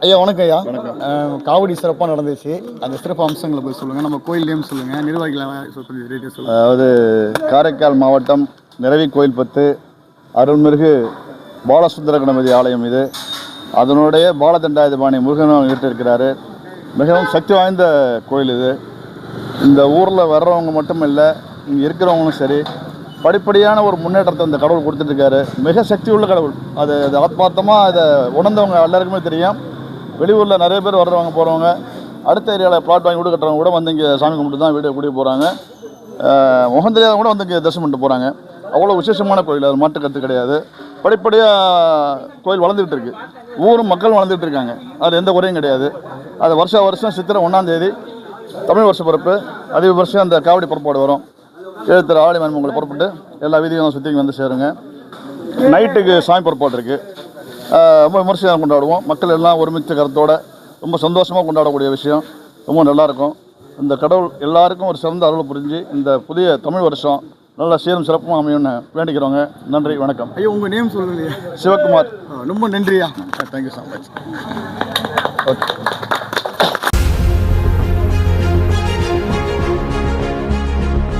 ஐயா வணக்கம் ஐயா. காவடி சிறப்பாக நடந்துச்சு. அந்த சிறப்பு அம்சங்களை போய் சொல்லுங்கள். நம்ம கோயில் நேம் சொல்லுங்கள், நிர்வாகிகளை சொல்லுங்கள். அதாவது காரைக்கால் மாவட்டம் நிரவி கோயில் 10 அருள்மிகு பாலசுந்தர கணபதி ஆலயம் இது. அதனுடைய பாலதண்டாயுதபாணி முருகனும் இருக்கிறாரு. மிகவும் சக்தி வாய்ந்த கோயில் இது. இந்த ஊரில் வர்றவங்க மட்டும் இல்லை, இங்கே இருக்கிறவங்களும் சரி, படிப்படியான ஒரு முன்னேற்றத்தை இந்த கடவுள் கொடுத்துட்ருக்காரு. மிக சக்தி உள்ள கடவுள். அது ஆத்மார்த்தமாக அதை உணர்ந்தவங்க எல்லாருக்குமே தெரியும். வெளியூரில் நிறைய பேர் வர்றவங்க போகிறவங்க, அடுத்த ஏரியாவில் பிளாட் வாங்கி வீடு கட்டுறவங்க கூட வந்து இங்கே சாமி கும்பிட்டு தான் வீடு கூட்டிகிட்டு போகிறாங்க. முகந்தரியாதவங்க கூட வந்து இங்கே தரிசனம் பண்ணிட்டு போகிறாங்க. அவ்வளோ விசேஷமான கோயில், அது மாட்டு கருத்து கிடையாது. படிப்படியாக கோயில் வளர்ந்துக்கிட்டு இருக்குது. ஊரும் மக்கள் வளர்ந்துட்டு இருக்காங்க. அதில் எந்த குறையும் கிடையாது. அது வருஷம் சித்திரை 1ஆம் தேதி தமிழ் வருஷ பிறப்பு. அதே வருஷம் அந்த காவடி புறப்பாடு வரும். 7 ஆவணி மணி உங்களை புறப்பட்டு எல்லா வீதியும் சுற்றி வந்து சேருங்க. நைட்டுக்கு சாமி புறப்பாடு இருக்குது. ரொம்ப விமர்சையாக கொண்டாடுவோம். மக்கள் எல்லாம் ஒருமித்த கருத்தோடு ரொம்ப சந்தோஷமாக கொண்டாடக்கூடிய விஷயம். ரொம்ப நல்லாயிருக்கும். இந்த கடவுள் எல்லாருக்கும் ஒரு சிறந்த அருள் புரிஞ்சு இந்த புதிய தமிழ் வருஷம் நல்லா சீரும் சிறப்பும் அமையும்னு வேண்டிக்கிறோங்க. நன்றி, வணக்கம். ஐயோ உங்கள் நேம் சொல்லுங்க. சிவகுமார். ரொம்ப நன்றியா. Thank you so much. ஓகே.